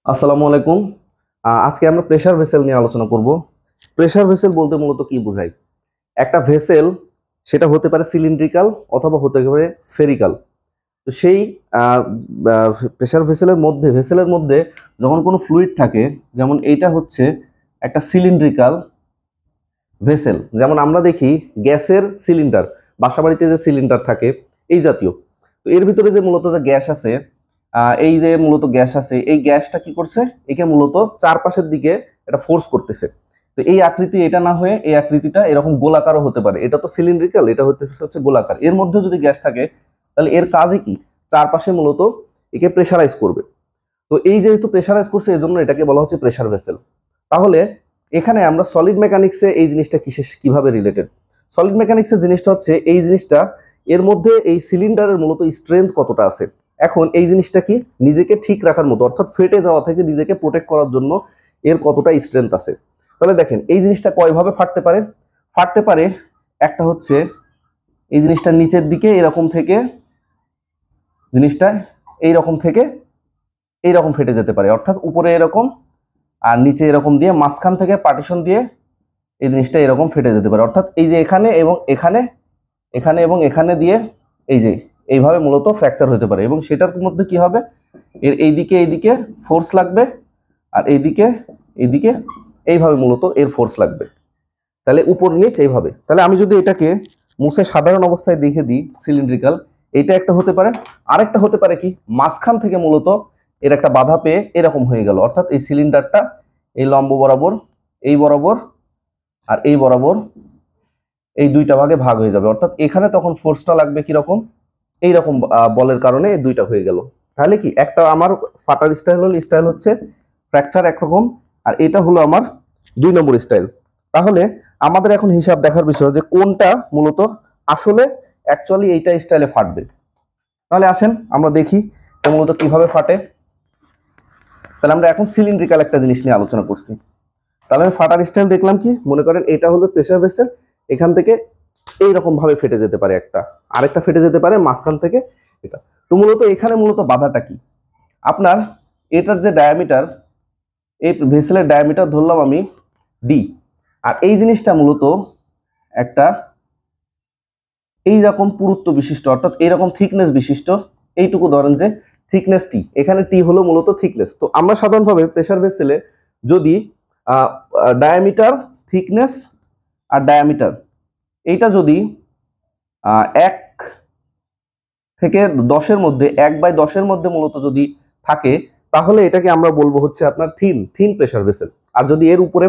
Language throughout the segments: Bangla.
আসসালামু আলাইকুম। আজকে আমরা প্রেসার ভেসেল নিয়ে আলোচনা করব। প্রেসার ভেসেল বলতে মূলত কি বোঝায়? একটা ভেসেল সেটা হতে পারে সিলিন্ড্রিক্যাল অথবা হতে পারে স্ফেরিক্যাল। তো সেই প্রেসার ভেসেলের মধ্যে যখন কোনো ফ্লুইড থাকে, যেমন এইটা হচ্ছে একটা সিলিন্ড্রিক্যাল ভেসেল। যেমন আমরা দেখি গ্যাসের সিলিন্ডার, বাসাবাড়িতে যে সিলিন্ডার থাকে এই জাতীয়। তো এর ভিতরে যে মূলত যে গ্যাস আছে, এই যে মূলত গ্যাস আছে, এই গ্যাসটা কি করছে, একে মূলত চারপাশের দিকে এটা ফোর্স করতেছে। তো এই আকৃতি এটা না হয়ে এই আকৃতিটা এরকম গোলাকারও হতে পারে। এটা তো সিলিন্ড্রিক্যাল, এটা হচ্ছে গোলাকার। এর মধ্যে যদি গ্যাস থাকে তাহলে এর কাজই কি, চারপাশে মূলত একে প্রেসারাইজ করবে। তো এই যেহেতু প্রেসারাইজ করছে এই জন্য এটাকে বলা হচ্ছে প্রেসার ভেসেল। তাহলে এখানে আমরা সলিড মেকানিক্সে এই জিনিসটা কিভাবে রিলেটেড? সলিড মেকানিক্সের জিনিসটা হচ্ছে এই জিনিসটা, এর মধ্যে এই সিলিন্ডারের মূলত স্ট্রেংথ কতটা আছে। এখন এই জিনিসটা কি, নিজেকে ঠিক রাখার মতো, অর্থাৎ ফেটে যাওয়া থেকে নিজেকে প্রোটেক্ট করার জন্য এর কতটা স্ট্রেংথ আছে। তাহলে দেখেন এই জিনিসটা কয়ভাবে ফাটতে পারে। একটা হচ্ছে এই জিনিসটা নিচের দিকে এরকম থেকে, জিনিসটা এইরকম থেকে এইরকম ফেটে যেতে পারে, অর্থাৎ উপরে এরকম আর নিচে এরকম দিয়ে মাঝখান থেকে পার্টিশন দিয়ে এই জিনিসটা এরকম ফেটে যেতে পারে। অর্থাৎ এই যে এখানে এবং এখানে, এখানে এবং এখানে দিয়ে এই যে এইভাবে মূলত ফ্র্যাকচার হতে পারে। এবং সেটার মধ্যে কি হবে, এর এইদিকে ফোর্স লাগবে, আর এইদিকে এইভাবে মূলত এর ফোর্স লাগবে। তাহলে উপর নিচ এইভাবে। তাহলে আমি যদি এটাকে মুছে সাধারণ অবস্থায় দেখে দিই, সিলিন্ড্রিক্যাল, এইটা একটা হতে পারে। আরেকটা হতে পারে কি, মাঝখান থেকে মূলত এর একটা বাধা পেয়ে এরকম হয়ে গেল, অর্থাৎ এই সিলিন্ডারটা এই লম্ব বরাবর, এই বরাবর আর এই বরাবর, এই দুইটা ভাগে ভাগ হয়ে যাবে। অর্থাৎ এখানে তখন ফোর্সটা লাগবে কিরকম, এইরকম বলের কারণে এই দুইটা হয়ে গেল। তাহলে কি, একটা আমার ফাটার স্টাইল হচ্ছে ফ্র্যাকচার একরকম, আর এটা হলো আমার 2 নম্বর স্টাইল। তাহলে আমাদের এখন হিসাব দেখার বিষয় যে কোনটা মূলত আসলে অ্যাকচুয়ালি এইটা স্টাইলে ফাটবে। তাহলে আসেন আমরা দেখি এটা মূলত কিভাবে ফাটে। তাহলে আমরা এখন সিলিন্ড্রিক্যাল একটা জিনিস নিয়ে আলোচনা করছি। তাহলে আমি ফাটার স্টাইল দেখলাম কি, মনে করেন এটা হলো প্রেসার ভেসেল, এখান থেকে এইরকম ভাবে ফেটে যেতে পারে একটা, আরেকটা ফেটে যেতে পারে মাঝখান থেকে এটা। তো মূলত এখানে মূলত বাধাটা কি, আপনার এটার যে ডায়ামিটার, এই ভেসেলের ডায়ামিটার ধরলাম আমি ডি, আর এই জিনিসটা মূলত একটা এইরকম পুরুত্ব বিশিষ্ট, অর্থাৎ এইরকম থিকনেস বিশিষ্ট, এইটুকু ধরেন যে থিকনেস টি, এখানে টি হলো মূলত থিকনেস। তো আমরা সাধারণভাবে প্রেসার ভেসেলে যদি ডায়ামিটার, থিকনেস আর ডায়ামিটার, এইটা যদি 1 থেকে 10-এর মধ্যে, 1/10-এর মধ্যে মূলত যদি থাকে, তাহলে এটাকে আমরা বলবো হচ্ছে আপনার থিন প্রেসার ভেসেল। আর যদি এর উপরে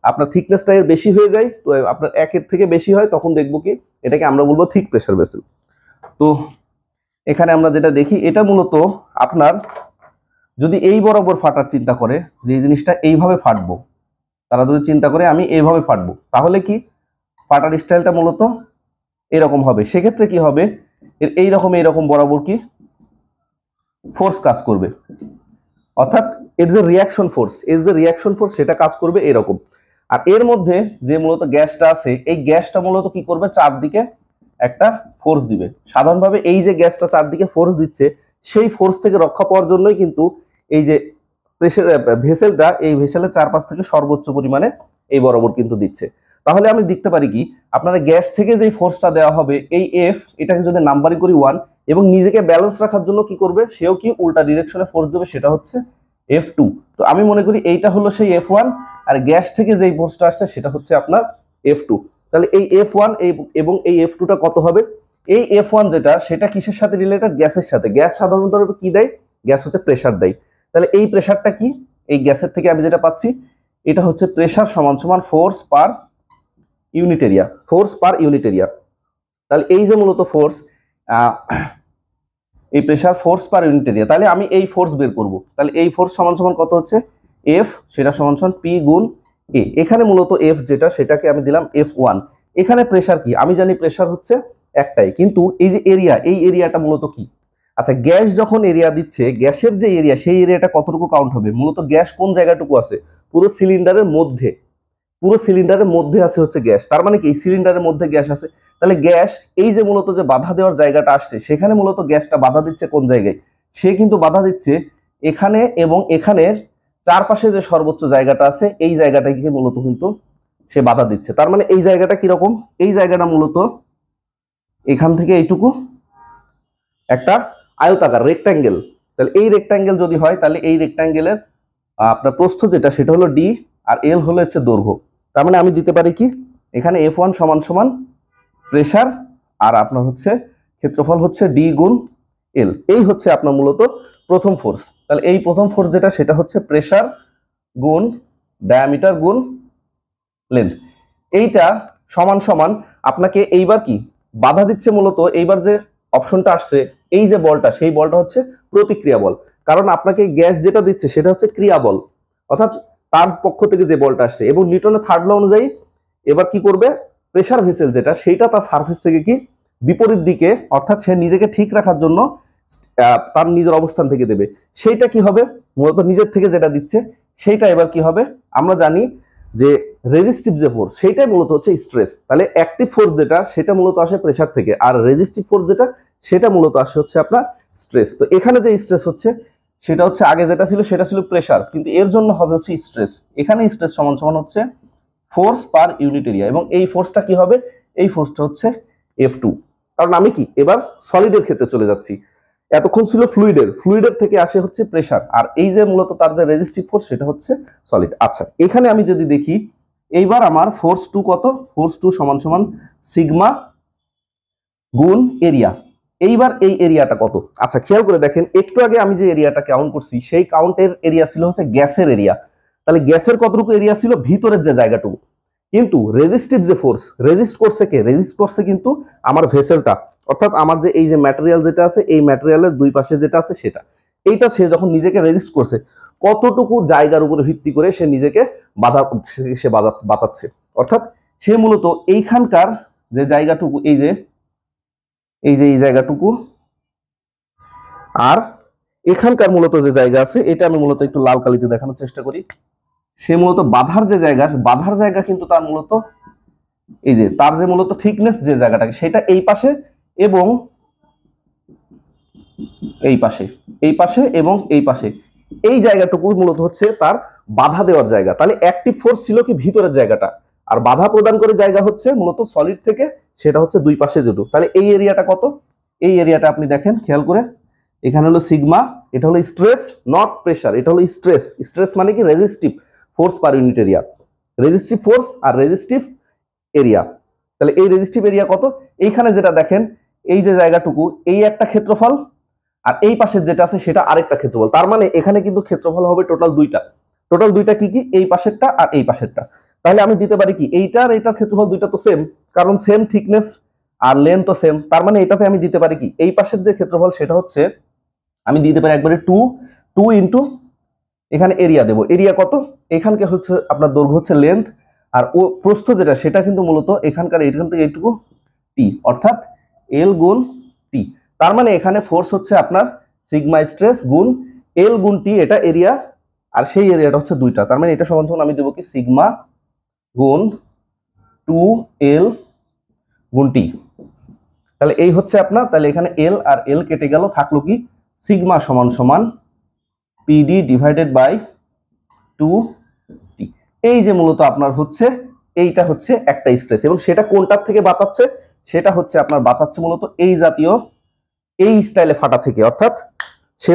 আপনার থিকনেসটা এর বেশি হয়ে যায়, তো আপনার 1-এর থেকে বেশি হয়, তখন দেখবো কি এটাকে আমরা বলবো থিক প্রেসার ভেসেল। তো এখানে আমরা যেটা দেখি, এটা মূলত আপনার যদি এই বরাবর ফাটার চিন্তা করে, যে এই জিনিসটা এইভাবে ফাটবো, তারা যদি চিন্তা করে আমি এইভাবে ফাটবো, তাহলে কি ফাটার স্টাইলটা মূলত এরকম হবে। সেক্ষেত্রে কি হবে, এর এইরকম বরাবর কি ফোর্স কাজ করবে, অর্থাৎ এর যে রিয়াকশন ফোর্স সেটা কাজ করবে এরকম। আর এর মধ্যে যে মূলত গ্যাসটা আছে, এই গ্যাসটা মূলত কি করবে, চারদিকে একটা ফোর্স দিবে। সাধারণভাবে এই যে গ্যাসটা চারদিকে ফোর্স দিচ্ছে, সেই ফোর্স থেকে রক্ষা পাওয়ার জন্যই কিন্তু এই যে প্রেসার ভেসেলটা, এই ভেসেলের চারপাশ থেকে সর্বোচ্চ পরিমাণে এই বরাবর কিন্তু দিচ্ছে। তাহলে আমি দেখতে পারি কি, আপনাদের গ্যাস থেকে যে ফোর্সটা দেওয়া হবে এই এফ, এটাকে যদি নাম্বারিং করি 1, এবং নিজেকে ব্যালেন্স রাখার জন্য কি করবে, সেও কি উল্টা ডিরেকশনে ফোর্স দেবে, সেটা হচ্ছে F2। তো আমি মনে করি এইটা হলো সেই F1, আর গ্যাস থেকে যেই ফোর্সটা আসছে সেটা হচ্ছে আপনার F2। তাহলে এই F1 এবং এই F2টা কত হবে, এই F1 যেটা, সেটা কিসের সাথে রিলেটেড, গ্যাসের সাথে। গ্যাস সাধারণত কি দেয়, গ্যাস হচ্ছে প্রেসার দেয়। তাহলে এই প্রেসারটা কি, এই গ্যাসের থেকে আমি যেটা পাচ্ছি, এটা হচ্ছে প্রেসার সমান সমান ফোর্স পার ইউনিট এরিয়া। তাহলে এই যে মূলত ফোর্স, এই pressure force per unit area, তাহলে আমি এই ফোর্স বের করব। তাহলে এই ফোর্স সমান সমান কত হচ্ছে, এফ, সেটা সমান সমান পি গুণ এ। এখানে মূলত এফ যেটা, সেটাকে আমি দিলাম F1। এখানে প্রেসার কি, আমি জানি প্রেসার হচ্ছে একটাই, কিন্তু এই যে এরিয়া, এই এরিয়াটা মূলত কি, আচ্ছা গ্যাস যখন এরিয়া দিচ্ছে, গ্যাসের যে এরিয়া, সেই এরিয়াটা কতটুকু কাউন্ট হবে, মূলত গ্যাস কোন জায়গাটুকু আছে, পুরো সিলিন্ডারের মধ্যে আছে হচ্ছে গ্যাস। তার মানে কি, এই সিলিন্ডারের মধ্যে গ্যাস আছে। তাহলে গ্যাস এই যে মূলত যে বাধা দেওয়ার জায়গাটা আসছে, সেখানে মূলত গ্যাসটা বাধা দিচ্ছে কোন জায়গায়, সে কিন্তু বাধা দিচ্ছে এখানে এবং এখানের চারপাশে যে সর্বোচ্চ জায়গাটা আছে এই জায়গাটাকে মূলত কিন্তু সে বাধা দিচ্ছে। তার মানে এই জায়গাটা কিরকম, এই জায়গাটা মূলত এখান থেকে এইটুকু একটা আয়তাকার রেক্ট্যাঙ্গেল। তাহলে এই রেক্ট্যাঙ্গেল যদি হয় তাহলে এই রেক্ট্যাঙ্গেলের আপনার প্রস্থ যেটা সেটা হলো ডি আর এল হলো হচ্ছে দৈর্ঘ্য। তার মানে আমি দিতে পারি কি এখানে F1 সমান সমান প্রেসার আর আপনার হচ্ছে ক্ষেত্রফল হচ্ছে ডি গুণ এল। এই হচ্ছে আপনার মূলত প্রথম ফোর্স। তাহলে এই প্রথম ফোর্স যেটা সেটা হচ্ছে প্রেসার গুণ ডায়ামিটার গুণ লেন্থ। এইটা সমান সমান আপনাকে এইবার কি বাধা দিচ্ছে মূলত এইবার যে অপশনটা আসছে এই যে বলটা সেই বলটা হচ্ছে প্রতিক্রিয়া বল। কারণ আপনাকে গ্যাস যেটা দিচ্ছে সেটা হচ্ছে ক্রিয়া বল, অর্থাৎ তার পক্ষ থেকে যে বলটা আসছে। এবং নিউটনের থার্ড ল অনুযায়ী এবার কি করবে প্রেসার ভেসেল যেটা সেইটা তার সারফেস থেকে কি বিপরীত দিকে, অর্থাৎ সে নিজেকে ঠিক রাখার জন্য তার নিজের অবস্থান থেকে দেবে। সেইটা কি হবে মূলত নিজের থেকে যেটা দিচ্ছে সেইটা এবার কি হবে আমরা জানি যে রেজিস্টিভ যে ফোর্স সেইটাই মূলত হচ্ছে স্ট্রেস। তাহলে অ্যাক্টিভ ফোর্স যেটা সেটা মূলত আসে প্রেসার থেকে, আর রেজিস্টিভ ফোর্স যেটা সেটা মূলত আসে হচ্ছে আপনার স্ট্রেস। তো এখানে যে স্ট্রেস হচ্ছে সেটা হচ্ছে আগে যেটা ছিল সেটা ছিল প্রেসার, কিন্তু এর জন্য হবে হচ্ছে স্ট্রেস। এখানে স্ট্রেস সমান সমান হচ্ছে ফোর্স পার ইউনিট এরিয়া, এবং এই ফোর্সটা কি হবে এই ফোর্সটা হচ্ছে F2। কারণ আমি কি এবার সলিডের ক্ষেত্রে চলে যাচ্ছি, এতক্ষণ ছিল ফ্লুইডের থেকে আসে হচ্ছে প্রেসার, আর এই যে মূলত তার যে রেজিস্টিভ ফোর্স সেটা হচ্ছে সলিড। আচ্ছা এখানে আমি যদি দেখি এইবার আমার ফোর্স 2 কত, ফোর্স 2 সমান সমান সিগমা গুণ এরিয়া। এইবার এই এরিয়াটা কত, আচ্ছা খেয়াল করে দেখেন একটু আগে আমি যে এরিয়াটা কাউন্ট করছি সেই কাউন্টের এরিয়া ছিল হচ্ছে গ্যাসের এরিয়া। তাহলে গ্যাসের কতটুকু এরিয়া ছিল ভিতরের যে জায়গাটুকু, কিন্তু রেজিস্টিভ যে ফোর্স রেজিস্ট করছে কে, রেজিস্ট করছে কিন্তু আমার ভেসেলটা, অর্থাৎ আমার যে এই যে ম্যাটেরিয়াল যেটা আছে এই ম্যাটেরিয়ালের দুই পাশে যেটা আছে সেটা, এইটা সে যখন নিজেকে রেজিস্ট করছে কতটুকু জায়গার উপরে ভিত্তি করে সে নিজেকে বাঁচাচ্ছে। অর্থাৎ সে মূলত এইখানকার যে জায়গাটুকু এই যে এই জায়গাটুকু আর এখানকার মূলত যে জায়গা আছে এটা আমি মূলত একটু লাল কালিতে দেখানোর চেষ্টা করি। সে মূলত বাধার যে জায়গা, বাধার জায়গা কিন্তু তার মূলত এই যে তার যে মূলত থিকনেস যে জায়গাটাকে সেটা এই পাশে এবং এই পাশে এবং এই পাশে, এই জায়গাটুকু মূলত হচ্ছে তার বাধা দেওয়ার জায়গা। তাহলে অ্যাক্টিভ ফোর্স ছিল কি ভিতরের জায়গাটা, আর বাধা প্রদান করে জায়গা হচ্ছে মূলত সলিড থেকে সেটা হচ্ছে দুই পাশে দুটো। তাহলে এই এরিয়াটা কত, এই এরিয়াটা আপনি দেখেন খেয়াল করে এখানে হলো সিগমা, এটা হলো স্ট্রেস নট প্রেসার, এটা হলো স্ট্রেস। স্ট্রেস মানে কি resistive force per unit area, resistive force আর রেজিস্টিভ এরিয়া। তাহলে এই রেজিস্টিভ এরিয়া কত, এইখানে যেটা দেখেন এই যে জায়গাটুকু এই একটা ক্ষেত্রফল আর এই পাশের যেটা আছে সেটা আরেকটা ক্ষেত্রফল। তার মানে এখানে কিন্তু ক্ষেত্রফল হবে টোটাল দুইটা কি এই পাশেরটা আর এই পাশেরটা। তাহলে আমি দিতে পারি কি এইটার এইটার ক্ষেত্রফল দুইটা তো সেম, কারণ সেম থিকনেস আর লেন্থ তো সেম। তার মানে এটাতে আমি দিতে পারি কি এই পাশের যে ক্ষেত্রফল সেটা হচ্ছে আমি দিতে পারি একবারে 2 ইন্টু এখানে এরিয়া দেবো। এরিয়া কত, এখানকে হচ্ছে আপনার দৈর্ঘ্য হচ্ছে লেন্থ আর ও প্রস্থ যেটা সেটা কিন্তু মূলত এখানকার এখান থেকে এইটুকু টি, অর্থাৎ এল গুণ টি। তার মানে এখানে ফোর্স হচ্ছে আপনার সিগমা স্ট্রেস গুণ এল গুণ টি, এটা এরিয়া আর সেই এরিয়াটা হচ্ছে দুইটা। তার মানে এটা সমান সমান আমি দেবো কি সিগমা গুণ 2L গুণ টি। তাহলে এই হচ্ছে আপনার, তাহলে এখানে এল আর এল কেটে গেল, থাকলো কি সিগমা সমান সমান পিডি ডিভাইডেড বাই 2টি। এই যে মূলত আপনার হচ্ছে এইটা হচ্ছে একটা স্ট্রেস, এবং সেটা কোনটার থেকে বাঁচাচ্ছে, সেটা হচ্ছে আপনার বাঁচাচ্ছে মূলত এই জাতীয় এই স্টাইলে ফাটা থেকে, অর্থাৎ সে